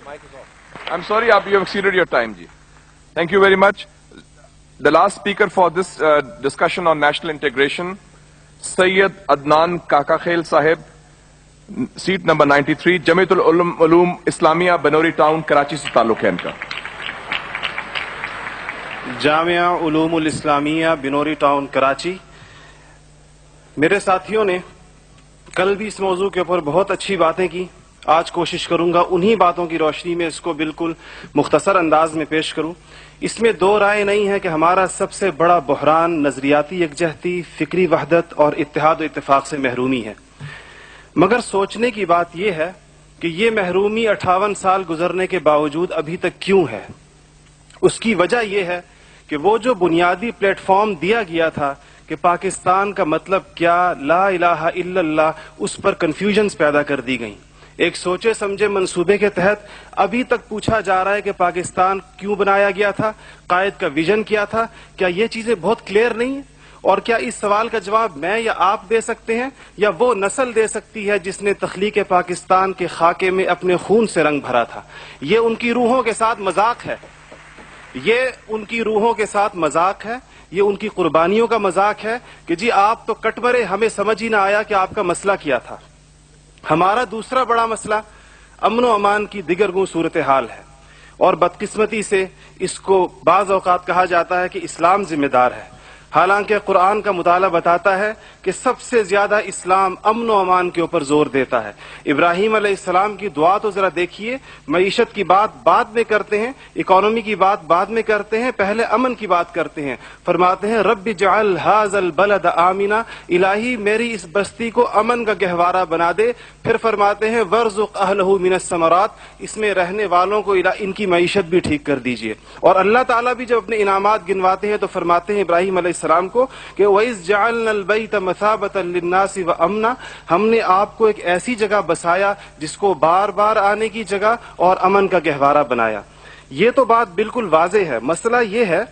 I'm sorry, you have exceeded your time, ji. Thank you very much. The last speaker for this discussion on national integration, Sayyid Adnan Kakakhail Sahib, seat number 93, Jamiatul Ulum Islamia, Banori Town, Karachi se ताल्लुक है इनका. Jamia उलूमुल Islamia Binori town Karachi. मेरे साथियों ने कल भी इस मौजू के ऊपर बहुत अच्छी बातें की. आज कोशिश करूंगा उन्हीं बातों की रोशनी में इसको बिल्कुल मुख्तसर अंदाज में पेश करूं. इसमें दो राय नहीं है कि हमारा सबसे बड़ा बहरान नजरियाती यकजहती, फिक्री वहदत और इत्तेहाद व इत्तेफाक से महरूमी है. मगर सोचने की बात यह है कि ये महरूमी 58 साल गुजरने के बावजूद अभी तक क्यों है. उसकी वजह यह है कि वो जो बुनियादी प्लेटफॉर्म दिया गया था कि पाकिस्तान का मतलब क्या, ला इलाहा इल्लल्लाह, उस पर कंफ्यूजन्स पैदा कर दी गई. एक सोचे समझे मंसूबे के तहत अभी तक पूछा जा रहा है कि पाकिस्तान क्यों बनाया गया था, कायद का विजन क्या था. क्या ये चीजें बहुत क्लियर नहीं है? और क्या इस सवाल का जवाब मैं या आप दे सकते हैं या वो नस्ल दे सकती है जिसने तख्लीक पाकिस्तान के खाके में अपने खून से रंग भरा था. ये उनकी रूहों के साथ मजाक है. ये उनकी रूहों के साथ मजाक है. ये उनकी कुर्बानियों का मजाक है कि जी आप तो कट मरे, हमें समझ ही ना आया कि आपका मसला क्या था. हमारा दूसरा बड़ा मसला अमन व अमान की दिगरगू सूरत हाल है. और बदकिस्मती से इसको बाज़ औक़ात कहा जाता है कि इस्लाम जिम्मेदार है. हालांकि कुरान का मुताला बताता है कि सबसे ज्यादा इस्लाम अमन व अमान के ऊपर जोर देता है. इब्राहीम अलैहिस्सलाम की दुआ तो जरा देखिए. मईशत की बात बाद में करते हैं, इकोनॉमी की बात बाद में करते हैं, पहले अमन की बात करते हैं. फरमाते हैं रब्बि जअल हाज़ल बलद आमिना, इलाही मेरी इस बस्ती को अमन का गहवारा बना दे. फिर फरमाते हैं वर्ज़ुक़ अहलहू मिनस समरात, इसमें रहने वालों को इनकी मईशत भी ठीक कर दीजिए. और अल्लाह ताला भी जब अपने इनामात गिनवाते हैं तो फरमाते हैं इब्राहीम अलैहिस्सलाम को कि वइज़ जअलनल बैत मसाबतन लिन्नासि व अमना, हमने आपको एक ऐसी जगह बसाया जिसको बार बार आने की जगह और अमन का गहवारा बनाया. ये तो बात बिल्कुल वाज़ेह है. मसला ये है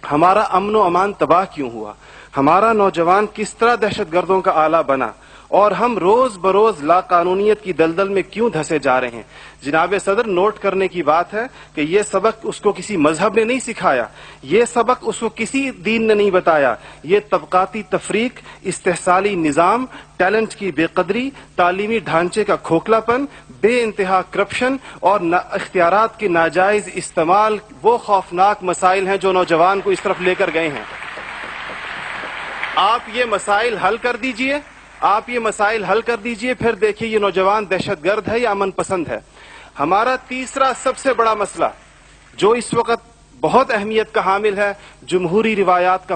हमारा अमन व अमान तबाह क्यों हुआ, हमारा नौजवान किस तरह दहशतगर्दों का आला बना, और हम रोज बरोज लाकानूनियत की दलदल में क्यों धंसे जा रहे हैं. जनाब सदर, नोट करने की बात है कि ये सबक उसको किसी मजहब ने नहीं सिखाया, ये सबक उसको किसी दीन ने नहीं बताया. ये तबकाती तफरीक, इस्तेहसाली निज़ाम, टैलेंट की बेकदरी, तालीमी ढांचे का खोखलापन, बे इंतहा करप्शन और इख्तियारात के नाजायज इस्तेमाल वो खौफनाक मसाइल हैं जो नौजवान को इस तरफ लेकर गए हैं. आप ये मसाइल हल कर दीजिए, आप ये मसाइल हल कर दीजिए, फिर देखिए ये नौजवान दहशतगर्द है या अमन पसंद है. हमारा तीसरा सबसे बड़ा मसला जो इस वक्त बहुत अहमियत का हामिल है, जमहूरी रिवायात का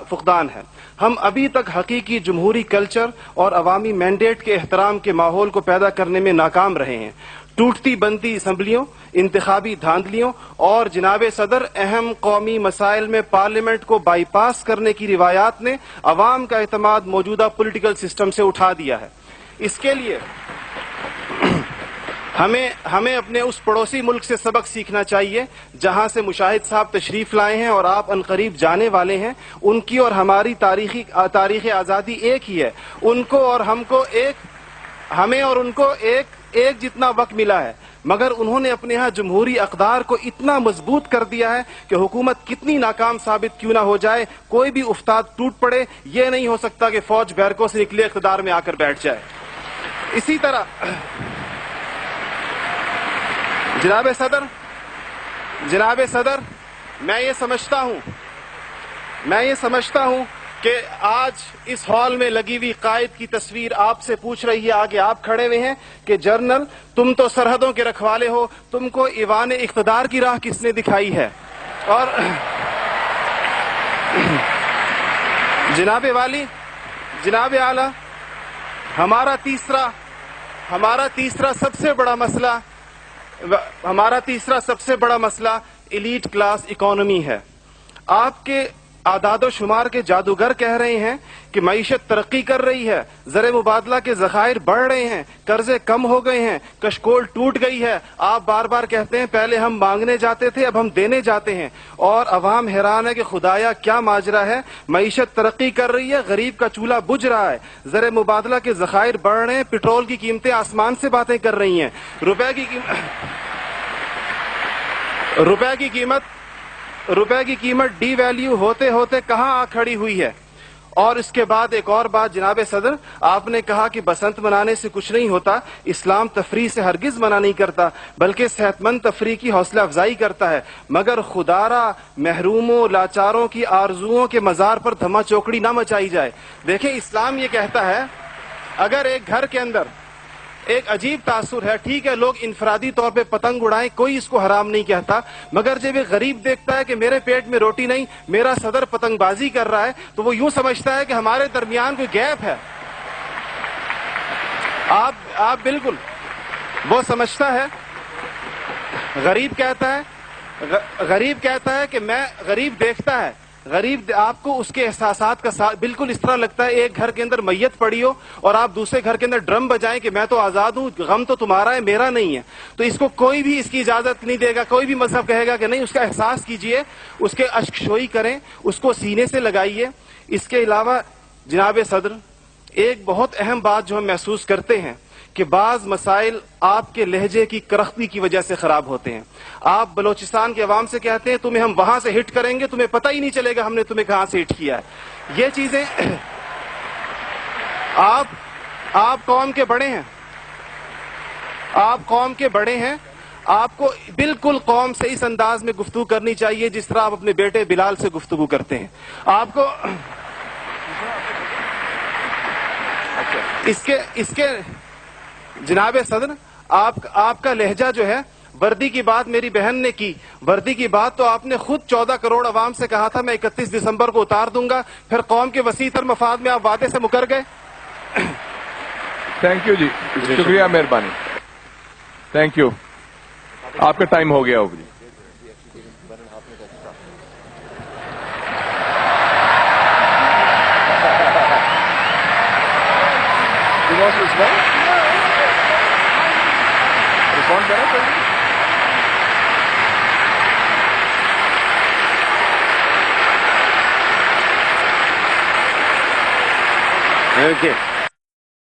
फुकदान है. हम अभी तक हकीकी जमहूरी कल्चर और अवामी मैंडेट के एहतराम के माहौल को पैदा करने में नाकाम रहे हैं. टूटती बनती असम्बलियों, इंतखाबी धांधलियों और जनाब सदर अहम कौमी मसाइल में पार्लियामेंट को बाईपास करने की रिवायात ने अवाम का एतमाद मौजूदा पॉलिटिकल सिस्टम से उठा दिया है. इसके लिए हमें अपने उस पड़ोसी मुल्क से सबक सीखना चाहिए जहां से मुशाहिद साहब तशरीफ लाए हैं और आप अनकरीब जाने वाले हैं. उनकी और हमारी तारीख आज़ादी एक ही है. उनको और हमको हमें और उनको एक जितना वक्त मिला है, मगर उन्होंने अपने यहाँ जमहूरी अक़दार को इतना मजबूत कर दिया है कि हुकूमत कितनी नाकाम साबित क्यों ना हो जाए, कोई भी उफ्ताद टूट पड़े, ये नहीं हो सकता कि फौज बैरकों से निकले इक़्तिदार में आकर बैठ जाए. इसी तरह जनाब सदर, मैं ये समझता हूं कि आज इस हॉल में लगी हुई कायद की तस्वीर आपसे पूछ रही है, आगे आप खड़े हुए हैं कि जनरल तुम तो सरहदों के रखवाले हो, तुमको ईवान इख्तिदार की राह किसने दिखाई है. और जनाब आला, हमारा तीसरा सबसे बड़ा मसला एलीट क्लास इकोनॉमी है. आपके आदादो शुमार के जादूगर कह रहे हैं कि मईशत तरक्की कर रही है, ज़र मुबादला के ज़खायर बढ़ रहे हैं, कर्जे कम हो गए हैं, कशकोल टूट गई है. आप बार बार कहते हैं पहले हम मांगने जाते थे, अब हम देने जाते हैं. और अवाम हैरान है कि खुदाया क्या माजरा है. मईशत तरक्की कर रही है, गरीब का चूल्हा बुझ रहा है, ज़र मुबादला के ज़खायर बढ़ रहे हैं, पेट्रोल की कीमतें आसमान से बातें कर रही हैं, रुपए की روپے کی قیمت ڈی ویلیو ہوتے ہوتے کہاں آ کھڑی ہوئی ہے. اور اس کے بعد ایک اور بات جناب صدر, آپ نے کہا کہ بسنت منانے سے کچھ نہیں ہوتا. اسلام تفریح سے ہرگز منع نہیں کرتا, بلکہ صحت مند تفریح کی حوصلہ افزائی کرتا ہے, مگر خدارا محروموں لاچاروں کی آرزوؤں کے مزار پر دھما چوکڑی نہ مچائی جائے. دیکھیں اسلام یہ کہتا ہے اگر ایک گھر کے اندر ایک عجیب تاثر ہے, ٹھیک ہے لوگ انفرادی طور پہ پتنگ اڑائیں, کوئی اس کو حرام نہیں کہتا, مگر جب ایک غریب دیکھتا ہے کہ میرے پیٹ میں روٹی نہیں, میرا صدر پتنگ بازی کر رہا ہے, تو وہ یوں سمجھتا ہے کہ ہمارے درمیان کوئی گیپ ہے. آپ بالکل وہ سمجھتا ہے. غریب کہتا ہے کہ میں, غریب دیکھتا ہے, غریب آپ کو اس کے احساسات کا بالکل اس طرح لگتا ہے ایک گھر کے اندر میت پڑی ہو اور آپ دوسرے گھر کے اندر ڈرم بجائیں کہ میں تو آزاد ہوں, غم تو تمہارا ہے میرا نہیں ہے. تو اس کو کوئی بھی اس کی اجازت نہیں دے گا, کوئی بھی مذہب کہے گا کہ نہیں, اس کا احساس کیجئے, اس کے اشک شوئی کریں, اس کو سینے سے لگائیے. اس کے علاوہ جناب صدر ایک بہت اہم بات جو ہم محسوس کرتے ہیں کہ بعض مسائل آپ کے لہجے کی کرختی کی وجہ سے خراب ہوتے ہیں. آپ بلوچستان کے عوام سے کہتے ہیں تمہیں ہم وہاں سے ہٹ کریں گے, تمہیں پتہ ہی نہیں چلے گا ہم نے تمہیں کہاں سے ہٹ کیا ہے. یہ چیزیں آپ قوم کے بڑے ہیں, آپ کو بالکل قوم سے اس انداز میں گفتگو کرنی چاہیے جس طرح آپ اپنے بیٹے بلال سے گفتگو کرتے ہیں. آپ کو اس کے جناب صدر آپ کا لہجہ جو ہے, وردی کی بات میری بہن نے کی, وردی کی بات تو آپ نے خود 14 کروڑ عوام سے کہا تھا میں 31 دسمبر کو اتار دوں گا, پھر قوم کے وسیع تر مفاد میں آپ وعدے سے مکر گئے. تھینک یو جی, شکریہ, مہربانی, تھینک یو. آپ کا ٹائم ہو گیا ہوگا جی. Okay.